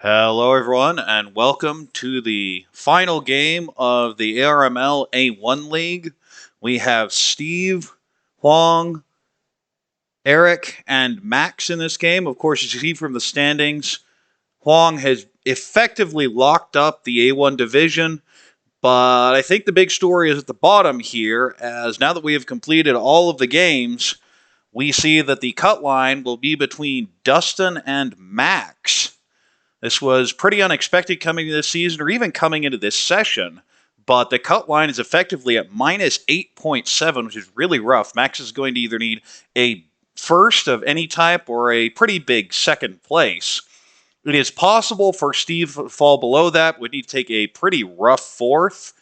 Hello, everyone, and welcome to the final game of the ARML A1 League. We have Steve, Huang, Eric, and Max in this game. Of course, as you see from the standings, Huang has effectively locked up the A1 division, but I think the big story is at the bottom here, as now that we have completed all of the games, we see that the cut line will be between Dustin and Max. This was pretty unexpected coming into this season or even coming into this session, but the cut line is effectively at minus 8.7, which is really rough. Max is going to either need a first of any type or a pretty big second place. It is possible for Steve to fall below that. Would need to take a pretty rough fourth,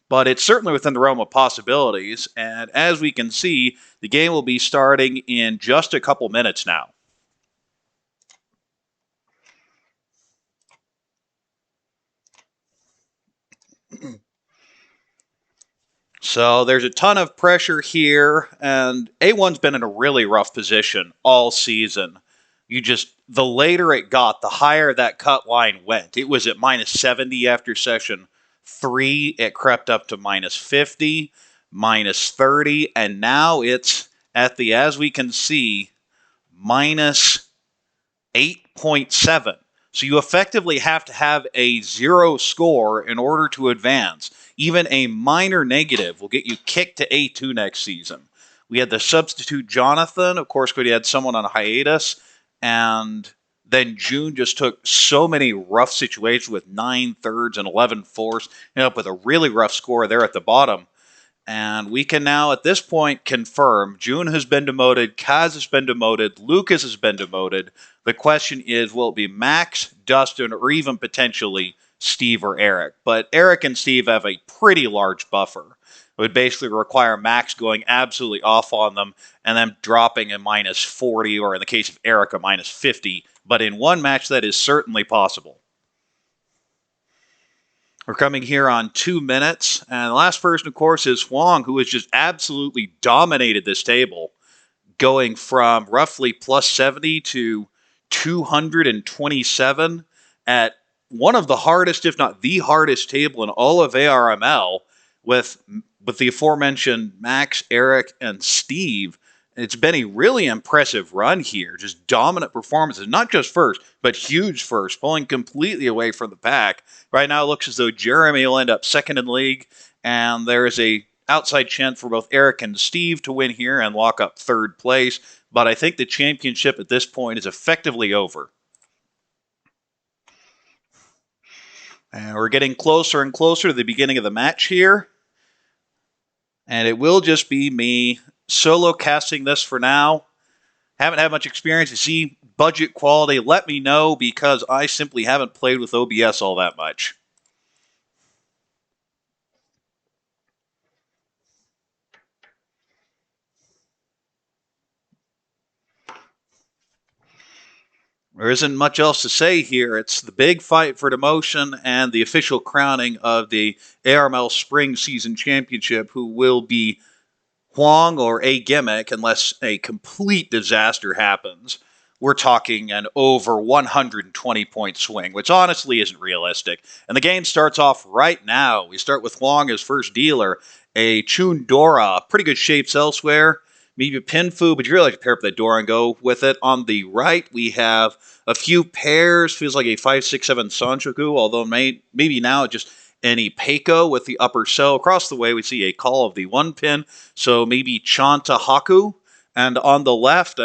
but it's certainly within the realm of possibilities. And as we can see, the game will be starting in just a couple minutes now. So there's a ton of pressure here, and A1's been in a really rough position all season. The later it got, the higher that cut line went. It was at minus 70 after session 3. It crept up to minus 50, minus 30, and now it's at the, as we can see, minus 8.7. So you effectively have to have a 0 score in order to advance. Even a minor negative will get you kicked to A2 next season. We had the substitute Jonathan. Of course, we had someone on hiatus. And then June just took so many rough situations with 9 thirds and 11 fourths. Ended up with a really rough score there at the bottom. And we can now, at this point, confirm June has been demoted, Kaz has been demoted, Lucas has been demoted. The question is, will it be Max, Dustin, or even potentially Steve or Eric? But Eric and Steve have a pretty large buffer. It would basically require Max going absolutely off on them and then dropping a minus 40, or in the case of Eric, a minus 50. But in one match, that is certainly possible. We're coming here on 2 minutes. And the last person, of course, is Huang, who has just absolutely dominated this table, going from roughly plus 70 to 227 at one of the hardest, if not the hardest table in all of ARML, with the aforementioned Max, Eric, and Steve. It's been a really impressive run here. Just dominant performances, not just first, but huge first, pulling completely away from the pack. Right now it looks as though Jeremy will end up second in the league, and there is a outside chance for both Eric and Steve to win here and lock up third place. But I think the championship at this point is effectively over. And we're getting closer and closer to the beginning of the match here. And it will just be me solo casting this for now. Haven't had much experience. You see budget quality, let me know, because I simply haven't played with OBS all that much. There isn't much else to say here. It's the big fight for demotion and the official crowning of the ARML Spring Season Championship, who will be Huang or a gimmick unless a complete disaster happens. We're talking an over 120-point swing, which honestly isn't realistic. And the game starts off right now. We start with Huang as first dealer, a Chundora, pretty good shapes elsewhere. Maybe a Pinfu, but you really like to pair up that Dora and go with it. On the right, we have a few pairs. Feels like a 5, 6, 7 Sanchoku, although maybe now just any Peiko with the upper cell. Across the way, we see a call of the 1 pin, so maybe Chanta Haku. And on the left,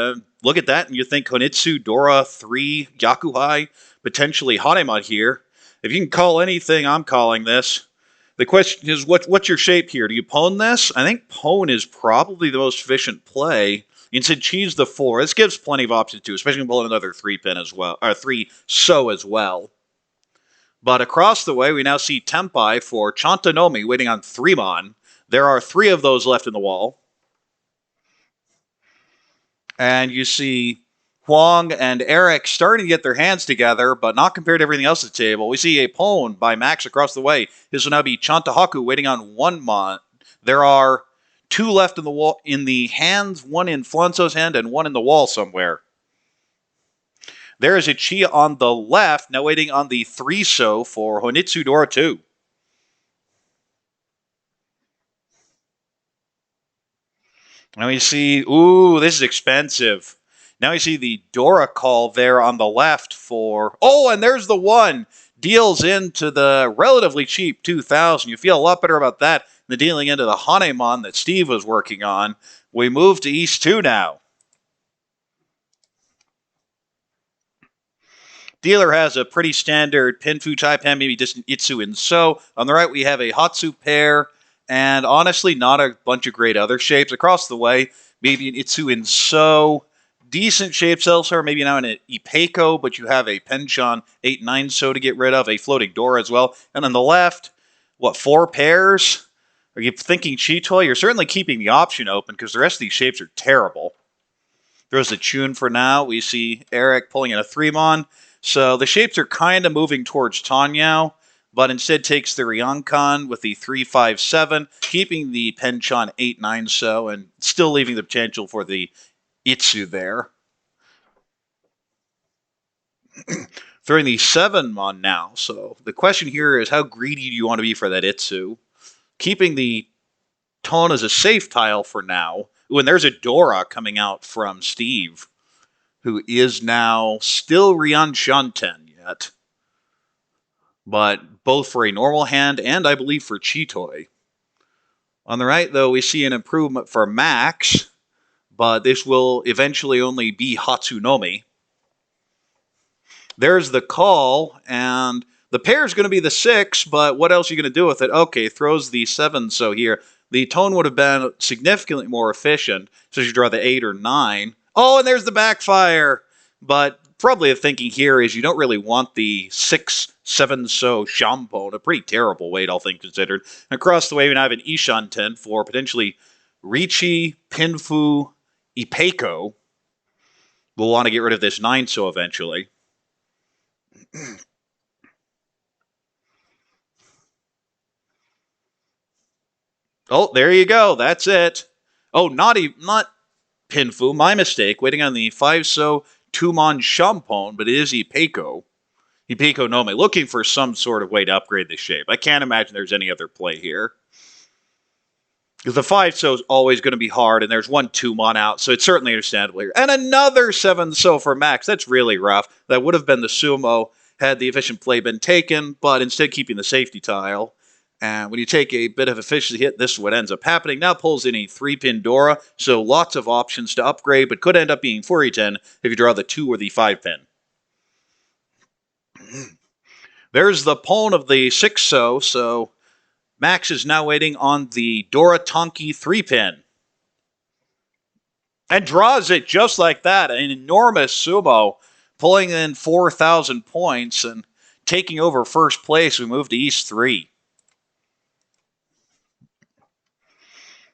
look at that, and you think Konitsu, Dora, 3, Yakuhai, potentially Hanemon here. If you can call anything, I'm calling this. The question is, what's your shape here? Do you pwn this? I think pwn is probably the most efficient play. Instead, cheese the 4. This gives plenty of options too, especially when pulling another 3 pin as well, or 3 so as well. But across the way, we now see Tempai for Chantanomi waiting on 3mon. There are 3 of those left in the wall. And you see Huang and Eric starting to get their hands together, but not compared to everything else at the table. We see a pwn by Max across the way. This will now be Chantahaku waiting on 1mon. There are 2 left in the wall, in the hands, 1 in Flanso's hand and 1 in the wall somewhere. There is a Chi on the left, now waiting on the 3-so for Honitsu Dora 2. Now we see, ooh, this is expensive. Now we see the Dora call there on the left for, oh, and there's the one. Deals into the relatively cheap 2000. You feel a lot better about that than dealing into the Hanemon that Steve was working on. We move to East 2 now. Dealer has a pretty standard Pinfu Taipan, maybe distant Itsu and So. On the right, we have a Hatsu pair, and honestly, not a bunch of great other shapes. Across the way, maybe an Itsu and So. Decent shapes elsewhere, maybe now in an Ipeco, but you have a Penchon 8-9 So to get rid of, a floating door as well. And on the left, what, 4 pairs? Are you thinking Chitoy? You're certainly keeping the option open because the rest of these shapes are terrible. Throws a tune for now. We see Eric pulling in a 3-mon. So the shapes are kind of moving towards Tanyao, but instead takes the Ryankan with the 3-5-7, keeping the Penchon 8-9 So, and still leaving the potential for the Itsu there. Throwing the 7-mon now. So the question here is, how greedy do you want to be for that Itsu? Keeping the Tone as a safe tile for now. Ooh, and there's a Dora coming out from Steve, who is now still Ryan Shanten yet. But both for a normal hand and, I believe, for Chitoy. On the right, though, we see an improvement for Max, but this will eventually only be Hatsunomi. There's the call, and the pair is going to be the 6, but what else are you going to do with it? Okay, throws the 7, so here. The Tone would have been significantly more efficient, so you draw the 8 or 9. Oh, and there's the backfire! But probably the thinking here is you don't really want the 6-7 So Shampoo, a pretty terrible weight, all things considered. And across the way, we now have an Ishanten for potentially Ricci, Pinfu, Ipeco. We'll want to get rid of this 9 So eventually. Oh, there you go. That's it. Oh, not Pinfu. My mistake. Waiting on the 5-so 2-mon Shampoo, but it is Ipeco. Ipeco Nome. Looking for some sort of way to upgrade this shape. I can't imagine there's any other play here. Because the 5-so is always going to be hard, and there's one 2-mon out, so it's certainly understandable here. And another 7-so for Max. That's really rough. That would have been the Sumo had the efficient play been taken, but instead keeping the safety tile. And when you take a bit of efficiency hit, this is what ends up happening. Now pulls in a 3-pin Dora, so lots of options to upgrade, but could end up being 4-10 if you draw the 2 or the 5-pin. There's the pawn of the 6-so, so Max is now waiting on the Dora Tonki 3-pin. And draws it just like that. An enormous sumo, pulling in 4,000 points and taking over first place. We move to East 3.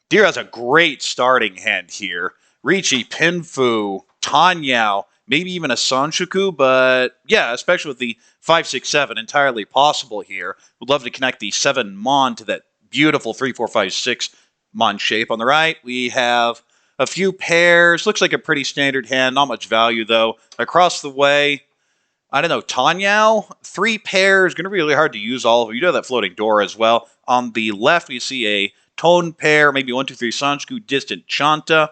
Deer has a great starting hand here. Ricci, Pinfu, Tanyao, maybe even a Sanshoku, but yeah, especially with the 5-6-7, entirely possible here. Would love to connect the 7-mon to that beautiful 3-4-5-6 mon shape. On the right, we have a few pairs. Looks like a pretty standard hand. Not much value, though. Across the way, I don't know, Tanyao, 3 pairs. Going to be really hard to use all of them. You do have that floating door as well. On the left, we see a Tone pair, maybe 1-2-3 Sanshoku, distant Chanta.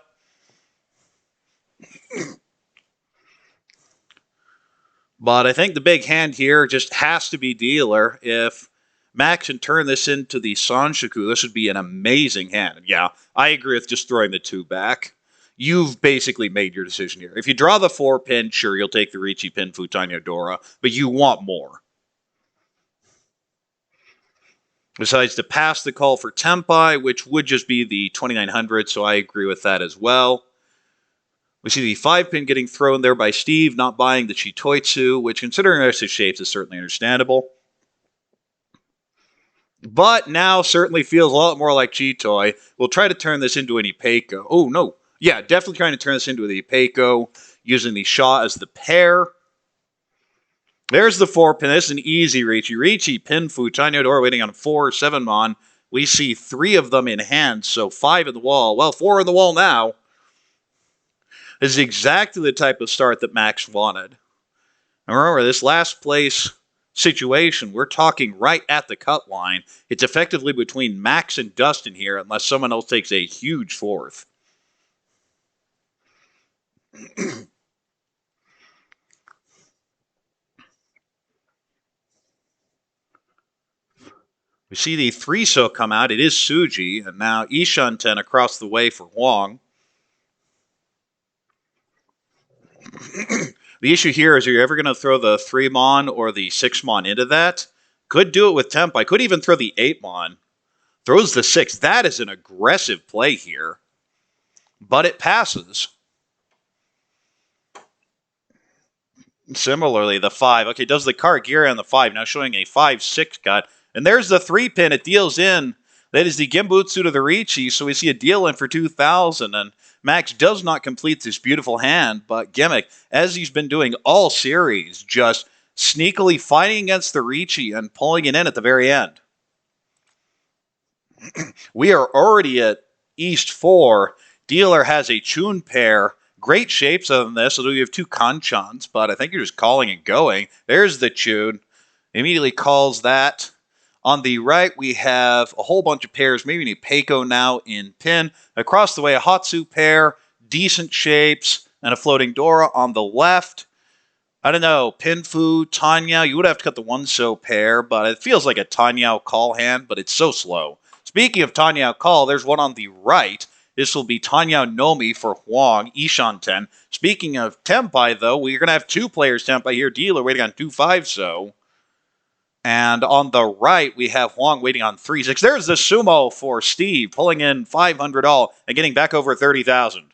But I think the big hand here just has to be dealer. If Max can turn this into the Sanshoku, this would be an amazing hand. Yeah, I agree with just throwing the 2 back. You've basically made your decision here. If you draw the 4-pin, sure, you'll take the Ricci, Pinfu, Tanya, Dora, but you want more. Besides to pass the call for Tempai, which would just be the 2900, so I agree with that as well. We see the 5-pin getting thrown there by Steve, not buying the Chitoitsu, which, considering the rest of shapes, is certainly understandable. But now certainly feels a lot more like Chitoi. We'll try to turn this into an Ipeco. Oh, no. Yeah, definitely trying to turn this into an Ipeco, using the Shaw as the pair. There's the 4-pin. This is an easy Ricci. Ricci, Pinfu, China Dora waiting on 4, 7-mon. We see 3 of them in hand, so 5 in the wall. Well, 4 in the wall now. This is exactly the type of start that Max wanted. And remember, this last place situation, we're talking right at the cut line. It's effectively between Max and Dustin here, unless someone else takes a huge fourth. We see the 3-so come out. It is Suji, and now Ishanten across the way for Huang. The issue here is, are you ever going to throw the 3-mon or the 6-mon into that? Could do it with Tempai. Could even throw the 8-mon. Throws the 6. That is an aggressive play here. But it passes. Similarly, the 5. Okay, does the Karagiri on the 5. Now showing a 5-6 cut. And there's the 3-pin. It deals in. That is the Gimbutsu to the Ricci. So we see a deal in for 2,000. And Max does not complete this beautiful hand. But Gimmick, as he's been doing all series, just sneakily fighting against the Ricci and pulling it in at the very end. We are already at East 4. Dealer has a Chun pair. Great shapes on this, although you have two Kanchans, but I think you're just calling and going. There's the Chun. Immediately calls that. On the right, we have a whole bunch of pairs. Maybe an Ipeco now in pin. Across the way, a Hatsu pair. Decent shapes. And a floating Dora on the left. I don't know, Pinfu, Tanya, you would have to cut the 1-so pair, but it feels like a Tanya call hand, but it's so slow. Speaking of Tanya call, there's one on the right. This will be Tanya Nomi for Huang, Ishanten. Speaking of Tempai, though, we're going to have two players Tempai here. Dealer waiting on 2-5-so. And on the right, we have Huang waiting on 3-6. There's the sumo for Steve, pulling in 500 all and getting back over 30,000.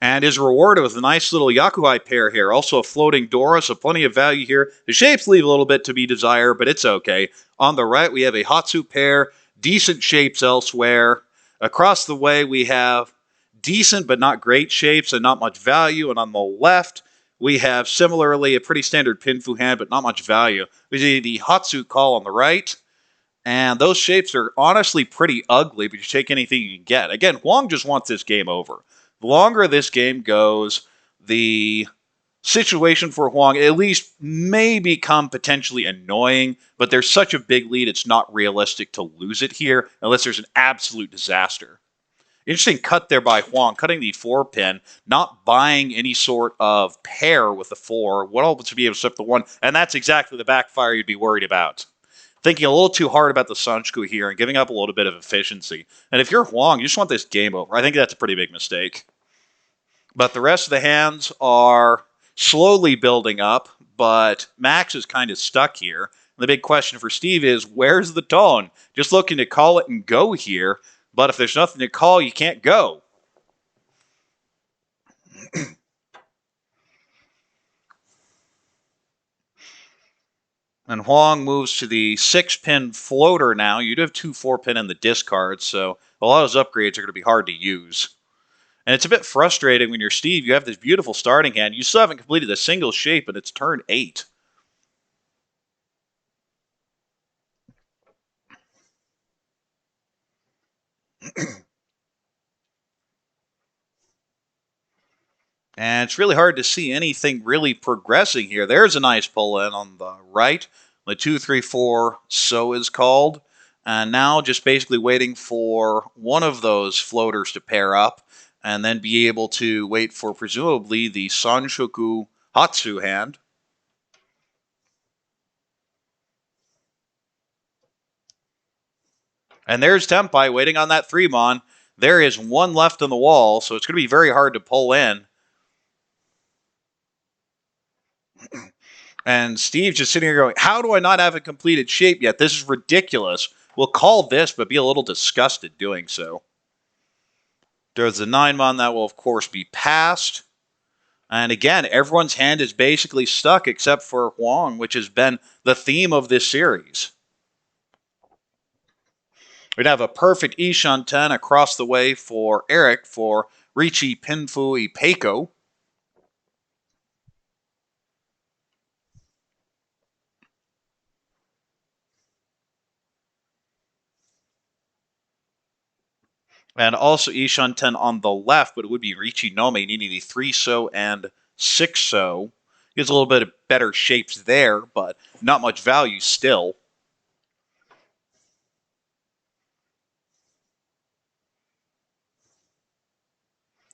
And is rewarded with a nice little Yakuai pair here. Also a floating Dora, so plenty of value here. The shapes leave a little bit to be desired, but it's okay. On the right, we have a Hatsu pair. Decent shapes elsewhere. Across the way, we have decent but not great shapes and not much value. And on the left, we have similarly a pretty standard Pinfu hand, but not much value. We see the Hatsu call on the right. And those shapes are honestly pretty ugly, but you take anything you can get. Again, Huang just wants this game over. The longer this game goes, the situation for Huang at least may become potentially annoying, but there's such a big lead, it's not realistic to lose it here unless there's an absolute disaster. Interesting cut there by Huang, cutting the 4-pin, not buying any sort of pair with the 4. What else to be able to slip the 1? And that's exactly the backfire you'd be worried about. Thinking a little too hard about the Sanchiku here and giving up a little bit of efficiency. And if you're Huang, you just want this game over. I think that's a pretty big mistake. But the rest of the hands are slowly building up, but Max is kind of stuck here. And the big question for Steve is, where's the tone? Just looking to call it and go here, but if there's nothing to call, you can't go. And Huang moves to the 6-pin floater now. You do have 2 4-pin in the discard, so a lot of those upgrades are going to be hard to use. And it's a bit frustrating when you're Steve. You have this beautiful starting hand. You still haven't completed a single shape, and it's turn 8. And it's really hard to see anything really progressing here. There's a nice pull in on the right. The 2-3-4 so is called. And now just basically waiting for one of those floaters to pair up and then be able to wait for presumably the Sanshoku Hatsu hand. And there's Tempai waiting on that 3-mon. There is one left on the wall, so it's going to be very hard to pull in. And Steve's just sitting here going, how do I not have a completed shape yet? This is ridiculous. We'll call this, but be a little disgusted doing so. There's the 9-mon that will, of course, be passed. And again, everyone's hand is basically stuck except for Huang, which has been the theme of this series. We'd have a perfect Ishanten across the way for Eric for Ricci, Pinfu, Ipeco. And also Ishan 10 on the left, but it would be Richie Nome needing the 3-so and 6-so. Gives a little bit of better shapes there, but not much value still.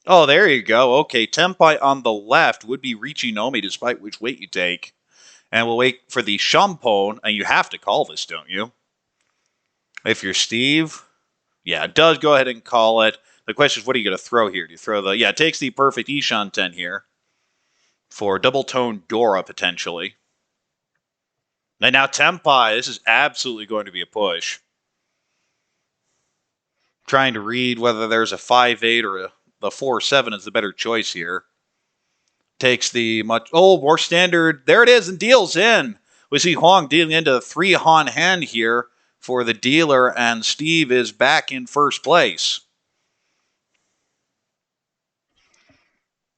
Oh, there you go. Okay, Tempai on the left would be Richie Nome despite which weight you take. And we'll wait for the Champone, and you have to call this, don't you? If you're Steve, yeah, it does go ahead and call it. The question is, what are you going to throw here? Do you throw the, yeah, it takes the perfect Ishan 10 here for double tone Dora potentially. And now Tempai, this is absolutely going to be a push. Trying to read whether there's a 5-8 or the 4-7 is the better choice here. Takes the more standard. There it is, and deals in. We see Huang dealing into the 3 Han hand here for the dealer, and Steve is back in first place.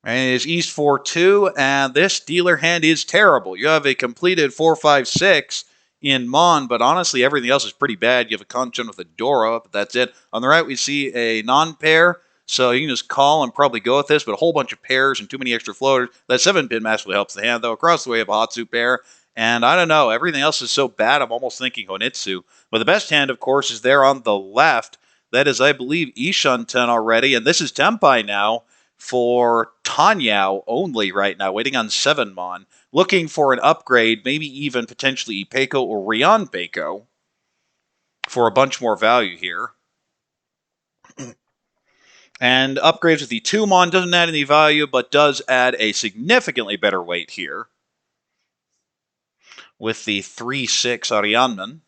And it is East 4-2, and this dealer hand is terrible. You have a completed 4-5-6 in Mon, but honestly, everything else is pretty bad. You have a Conchun with a Dora, but that's it. On the right, we see a non-pair, so you can just call and probably go with this, but a whole bunch of pairs and too many extra floaters. That 7-pin massively helps the hand, though. Across the way, you have a Hatsu pair, and I don't know, everything else is so bad, I'm almost thinking Honitsu. But the best hand, of course, is there on the left. That is, I believe, Ishan 10 already, and this is Tempai now for Tanyao only right now, waiting on 7-mon, looking for an upgrade, maybe even potentially Peiko or Rion Peiko for a bunch more value here. And upgrades with the 2-mon doesn't add any value, but does add a significantly better weight here with the 3-6 Arianman.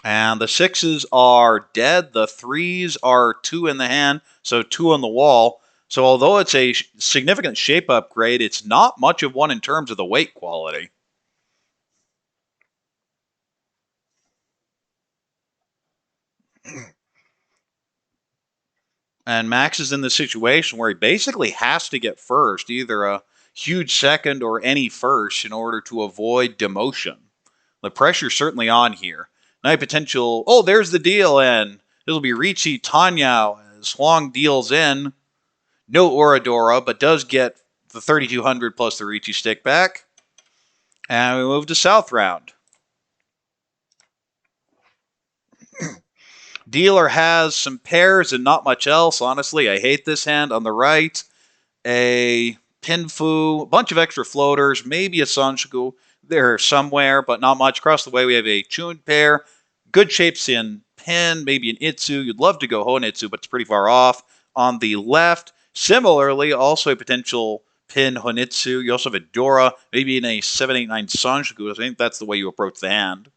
And the 6s are dead. The 3s are 2 in the hand, so 2 on the wall. So although it's a significant shape upgrade, it's not much of one in terms of the weight quality. And Max is in the situation where he basically has to get first, either a huge second or any first, in order to avoid demotion. The pressure's certainly on here. Now potential. Oh, there's the deal, and it'll be Ricci Tanya as Huang deals in. No Oradora, but does get the 3200 plus the Ricci stick back. And we move to South Round. Dealer has some pairs and not much else. Honestly, I hate this hand on the right. A Pinfu, a bunch of extra floaters, maybe a Sanshiku there somewhere, but not much. Across the way, we have a Chun pair. Good shapes in Pin, maybe an Itsu. You'd love to go Honitsu, but it's pretty far off. On the left, similarly, also a potential Pin Honitsu. You also have a Dora, maybe in a 789 Sanshiku. I think that's the way you approach the hand.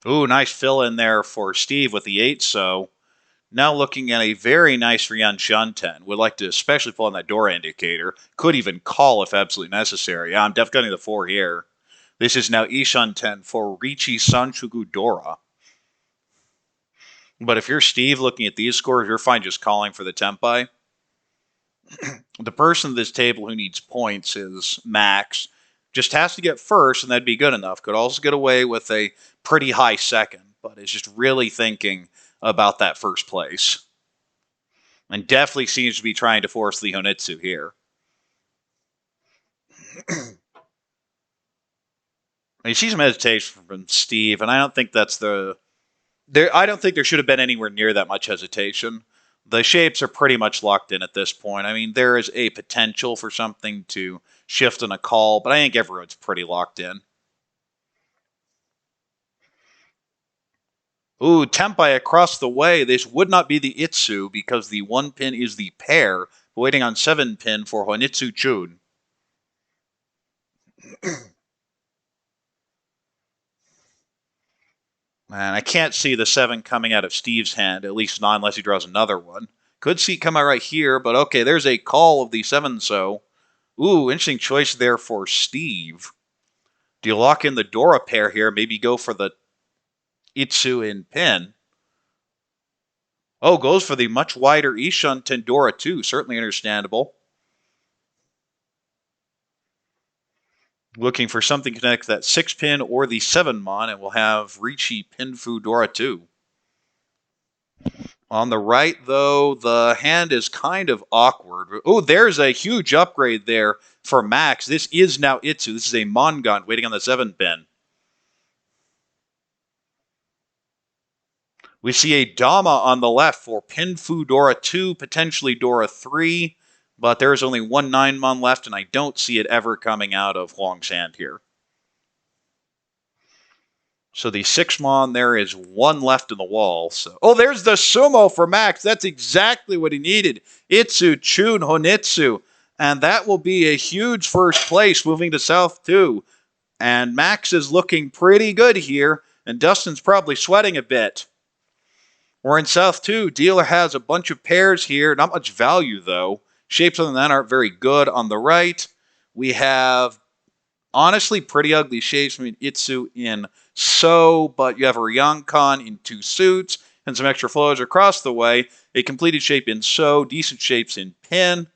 Ooh, nice fill in there for Steve with the 8, so now looking at a very nice Rian Shunten. Would like to especially pull on that Dora indicator. Could even call if absolutely necessary. I'm definitely getting the 4 here. This is now Ishan 10 for Ricci Sanchugu Dora. But if you're Steve looking at these scores, you're fine just calling for the Tempai. The person at this table who needs points is Max. Just has to get first, and that'd be good enough. Could also get away with a pretty high second, but is just really thinking about that first place. And definitely seems to be trying to force the Honitsu here. You see some hesitation from Steve, and I don't think that's I don't think there should have been anywhere near that much hesitation. The shapes are pretty much locked in at this point. I mean, there is a potential for something to shift in a call, but I think everyone's pretty locked in. Ooh, Tempai across the way. This would not be the Itsu because the 1-pin is the pair. Waiting on 7-pin for Honitsu Chun. And I can't see the 7 coming out of Steve's hand, at least not unless he draws another one. Could see it come out right here, but okay, there's a call of the 7 so. Ooh, interesting choice there for Steve. Do you lock in the Dora pair here? Maybe go for the Itsu in pin. Oh, goes for the much wider Ishan Tendora too. Certainly understandable. Looking for something to connect that 6 pin or the 7 mon, and we'll have Ricci Pinfu Dora 2. On the right, though, the hand is kind of awkward. Oh, there's a huge upgrade there for Max. This is now Itsu. This is a Mongon waiting on the 7 pin. We see a Dama on the left for Pinfu Dora 2, potentially Dora 3, but there is only one 9-mon left, and I don't see it ever coming out of Huang's hand here. So the 6-mon, there is one left in the wall. So, oh, there's the Sumo for Max. That's exactly what he needed. Itsu, Chun, Honitsu. And that will be a huge first place moving to South 2. And Max is looking pretty good here. And Dustin's probably sweating a bit. We're in South 2. Dealer has a bunch of pairs here. Not much value, though. Shapes other than that aren't very good. On the right, we have honestly pretty ugly shapes. I mean, Itsu in So, but you have a Ryankon in 2 suits and some extra flows across the way. A completed shape in So, decent shapes in Pin.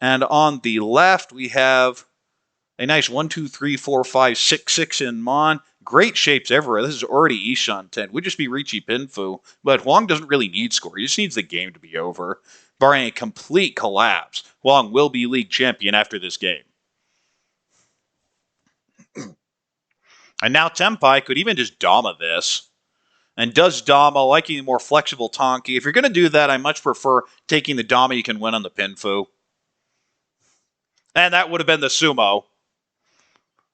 And on the left, we have a nice 1, 2, 3, 4, 5, 6, 6 in Mon. Great shapes everywhere. This is already Ishan 10. Would just be Ricci Pinfu. But Huang doesn't really need score. He just needs the game to be over. Barring a complete collapse, Huang will be league champion after this game. And now Tempai could even just Dama this. And does Dama, liking the more flexible Tonki. If you're going to do that, I much prefer taking the Dama you can win on the Pinfu. And that would have been the Sumo.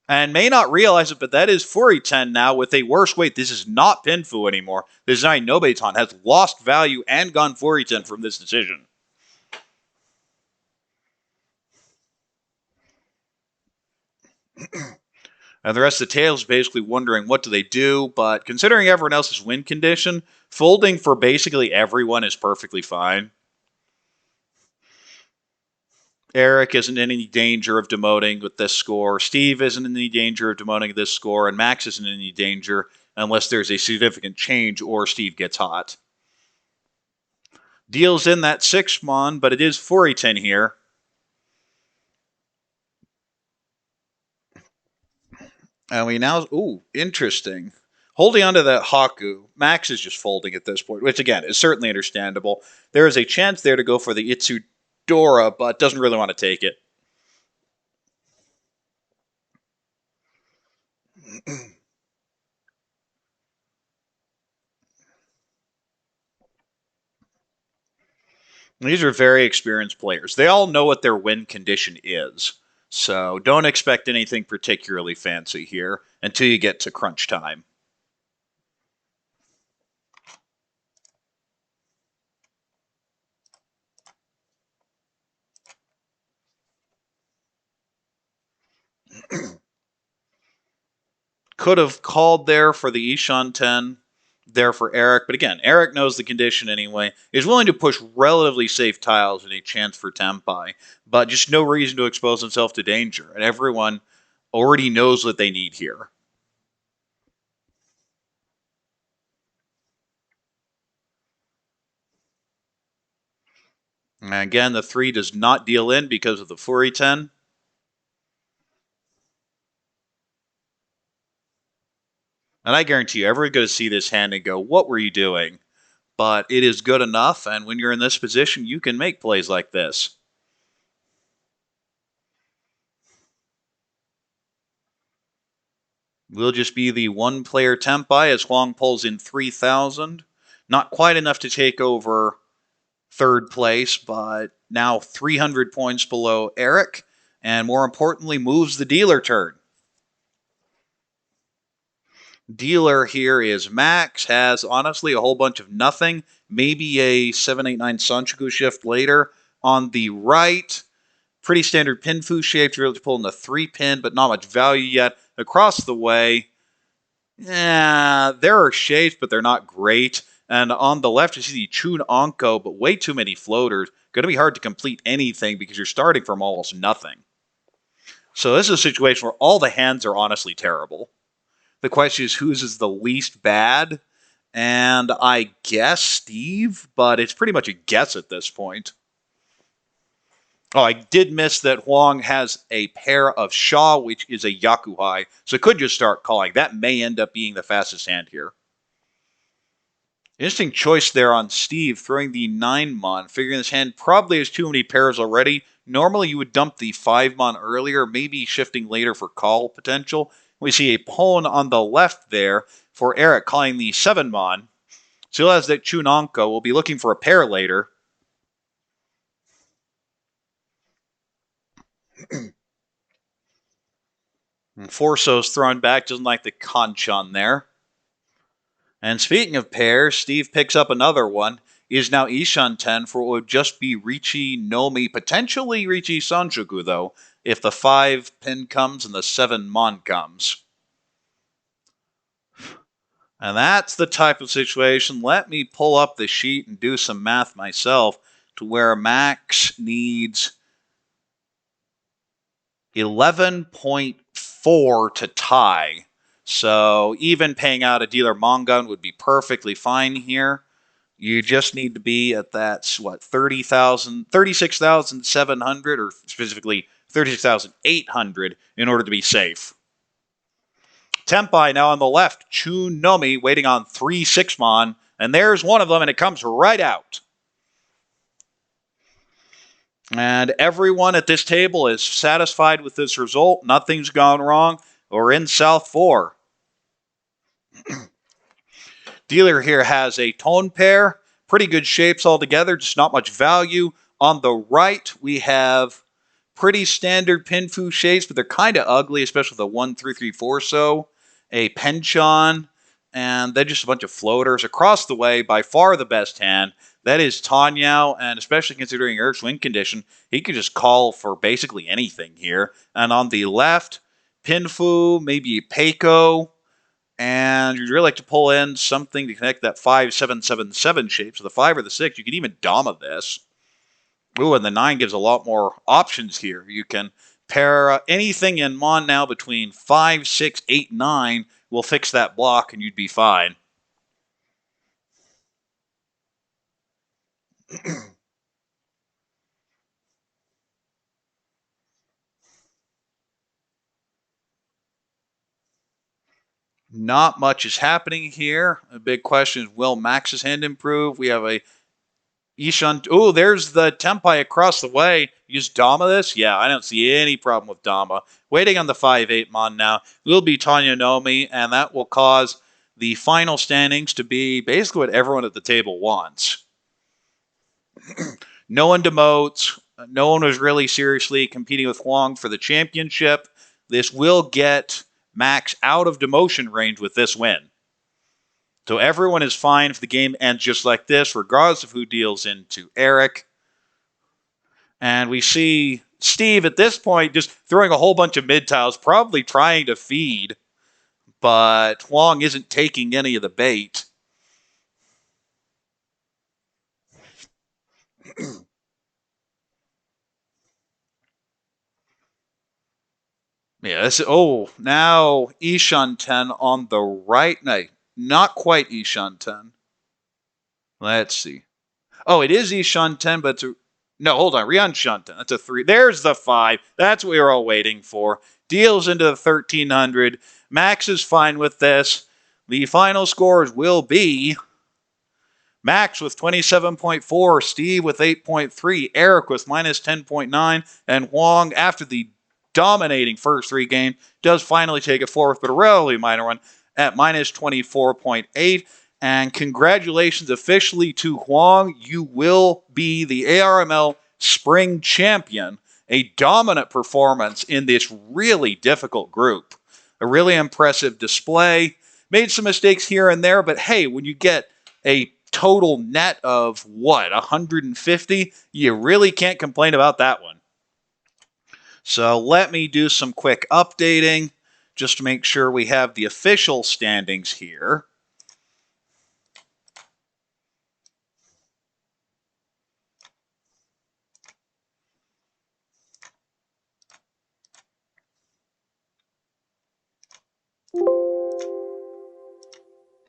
And may not realize it, but that is Furiten now with a worse weight. This is not Pinfu anymore. This is Nobeton has lost value and gone Furiten from this decision. And the rest of the tail is basically wondering what do they do, but considering everyone else's win condition, folding for basically everyone is perfectly fine. Eric isn't in any danger of demoting with this score. Steve isn't in any danger of demoting this score, and Max isn't in any danger unless there's a significant change or Steve gets hot. Deals in that 6-mon, but it is Furiten here. And we now, ooh, interesting. Holding on to that Haku, Max is just folding at this point, which again is certainly understandable. There is a chance there to go for the Itsu Dora, but doesn't really want to take it. These are very experienced players. They all know what their win condition is. So don't expect anything particularly fancy here until you get to crunch time. Could have called there for the Ishan 10, there for Eric. But again, Eric knows the condition anyway. Is willing to push relatively safe tiles in a chance for Tempai. But just no reason to expose himself to danger. And everyone already knows what they need here. And again, the 3 does not deal in because of the Furiten. And I guarantee you, everyone's going to see this hand and go, what were you doing? But it is good enough, and when you're in this position, you can make plays like this. Will just be the one-player Tempai as Huang pulls in 3,000. Not quite enough to take over third place, but now 300 points below Eric, and more importantly, moves the dealer turn. Dealer here is Max, has honestly a whole bunch of nothing, maybe a 789 Sanchoku shift later. On the right, pretty standard Pinfu shape, really pull in the 3-pin, but not much value yet. Across the way, yeah, there are shapes, but they're not great. And on the left, you see the Chun Onko, but way too many floaters. Going to be hard to complete anything because you're starting from almost nothing. So this is a situation where all the hands are honestly terrible. The question is whose is the least bad? And I guess Steve, but it's pretty much a guess at this point. Oh, I did miss that Huang has a pair of Shaw, which is a Yakuhai, so it could just start calling. That may end up being the fastest hand here. Interesting choice there on Steve, throwing the 9-mon, figuring this hand probably has too many pairs already. Normally you would dump the 5-mon earlier, maybe shifting later for call potential. We see a pawn on the left there for Eric calling the 7-mon. Still has that Chunanko. We'll be looking for a pair later. Forso's thrown back, doesn't like the Kanchan there. And speaking of pairs, Steve picks up another one. Is now Ishan 10 for what would just be Richie Nomi, potentially Richie Sanchoku, though, if the 5 pin comes and the 7 mon comes. And that's the type of situation. Let me pull up the sheet and do some math myself to where Max needs 11.4 to tie. So even paying out a dealer Mongun would be perfectly fine here. You just need to be at that, 36,700, or specifically 36,800 in order to be safe. Tempai now on the left. Chunomi waiting on 3 6-mon, and there's one of them, and it comes right out. And everyone at this table is satisfied with this result. Nothing's gone wrong. We're in South 4. Dealer here has a tone pair. Pretty good shapes altogether, just not much value. On the right, we have pretty standard Pinfu shapes, but they're kind of ugly, especially the 1, 3, 3, 4 so. A Penchon, and then just a bunch of floaters. Across the way, by far the best hand. That is Tanyao, and especially considering Eric's win condition, he could just call for basically anything here. And on the left, Pinfu, maybe Peiko, and you'd really like to pull in something to connect that 5-7-7-7 shape. So the 5 or the 6, you can even Dama this. Ooh, and the 9 gives a lot more options here. You can pair anything in Mon now between 5, 6, 8, 9. Will fix that block, and you'd be fine. Not much is happening here. A big question is, will Max's hand improve? We have a Ishan. Oh, there's the Tempai across the way. Use Dama this? Yeah, I don't see any problem with Dama. Waiting on the 5-8 mon now will be Tanya Nomi, and that will cause the final standings to be basically what everyone at the table wants. No one demotes. No one was really seriously competing with Huang for the championship. This will get Max out of demotion range with this win. So everyone is fine if the game ends just like this, regardless of who deals into Eric. And we see Steve at this point just throwing a whole bunch of mid-tiles, probably trying to feed, but Huang isn't taking any of the bait. Yeah, now Ishan 10 on the right. No, not quite Ishan 10. Let's see. Oh, it is Ishan 10, but it's no, hold on. Rian Shanten. That's a 3. There's the 5. That's what we were all waiting for. Deals into the 1300. Max is fine with this. The final scores will be Max with 27.4, Steve with 8.3, Eric with minus 10.9, and Huang, after the dominating first 3 games, does finally take a fourth, but a relatively minor one, at minus 24.8. And congratulations officially to Huang. You will be the ARML Spring Champion. A dominant performance in this really difficult group. A really impressive display. Made some mistakes here and there, but hey, when you get a total net of, 150, you really can't complain about that one. So let me do some quick updating just to make sure we have the official standings here.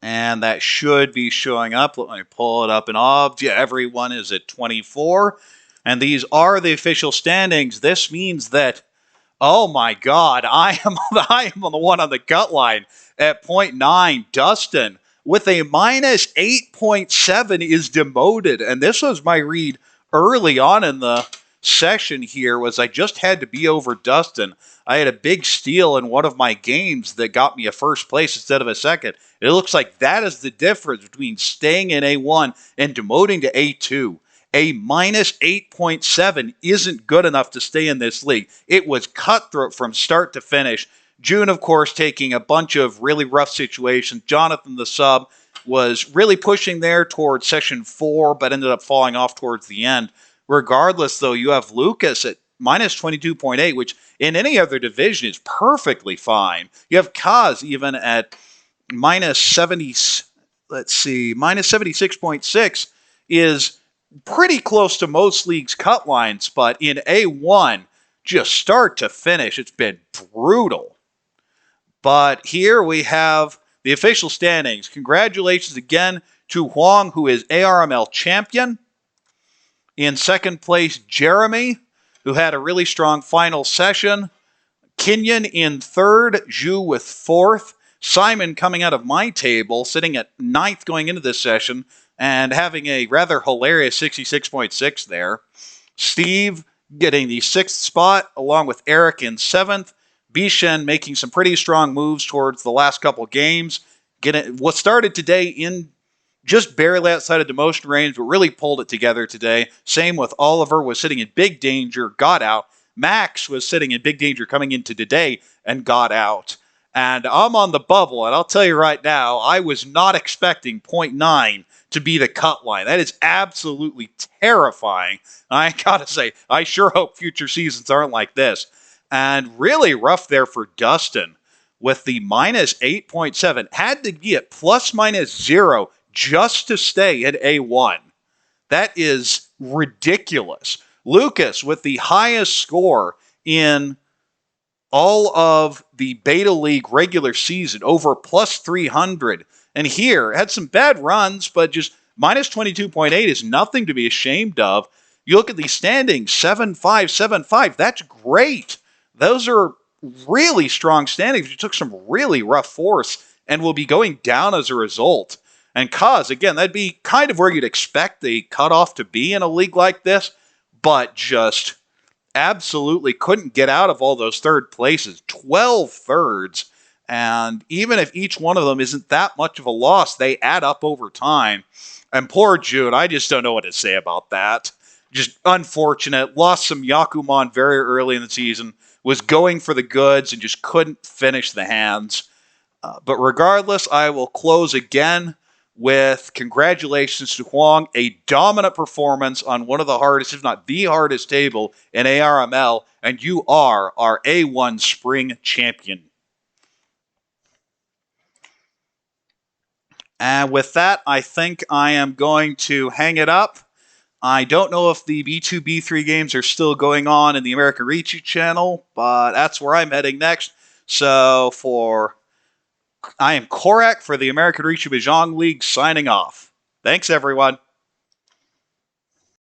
And that should be showing up. Let me pull it up in OBS. Yeah, everyone is at 24. And these are the official standings. This means that, oh my God, I am on the one on the cut line at 0.9. Dustin, with a minus 8.7, is demoted. And this was my read early on in the session here, was I just had to be over Dustin. I had a big steal in one of my games that got me a first place instead of a second. It looks like that is the difference between staying in A1 and demoting to A2. A minus 8.7 isn't good enough to stay in this league. It was cutthroat from start to finish. June, of course, taking a bunch of really rough situations. Jonathan, the sub, was really pushing there towards session 4, but ended up falling off towards the end. Regardless, though, you have Lucas at minus 22.8, which in any other division is perfectly fine. You have Kaz even at minus 70, minus 76.6 is pretty close to most leagues' cut lines, but in A1, just start to finish, it's been brutal. But here we have the official standings. Congratulations again to Huang, who is ARML champion. In second place, Jeremy, who had a really strong final session. Kenyon in third, Zhu with fourth. Simon coming out of my table, sitting at ninth going into this session, and having a rather hilarious 66.6 there. Steve getting the sixth spot, along with Eric in seventh. Bishen making some pretty strong moves towards the last couple games. What started today in just barely outside of demotion range, but really pulled it together today. Same with Oliver, was sitting in big danger, got out. Max was sitting in big danger coming into today and got out. And I'm on the bubble, and I'll tell you right now, I was not expecting 0.9 to be the cut line. That is absolutely terrifying. I gotta say, I sure hope future seasons aren't like this. And really rough there for Dustin with the minus 8.7. Had to get plus minus 0 just to stay at A1. That is ridiculous. Lucas with the highest score in all of the Beta League regular season, over plus 300. And here, had some bad runs, but just minus 22.8 is nothing to be ashamed of. You look at these standings, 7-5, 7-5. That's great. Those are really strong standings. You took some really rough force and will be going down as a result. And Kaz, again, that'd be kind of where you'd expect the cutoff to be in a league like this, but just absolutely couldn't get out of all those third places. 12 thirds. And even if each one of them isn't that much of a loss, they add up over time. And poor June, I just don't know what to say about that. Just unfortunate. Lost some Yakuman very early in the season. Was going for the goods and just couldn't finish the hands. But regardless, I will close again with congratulations to Huang. A dominant performance on one of the hardest, if not the hardest table in ARML. And you are our A1 Spring Champion. And with that, I think I am going to hang it up. I don't know if the B2, B3 games are still going on in the American Richu channel, but that's where I'm heading next. So I am Corak for the American Richu Mahjong League signing off. Thanks, everyone.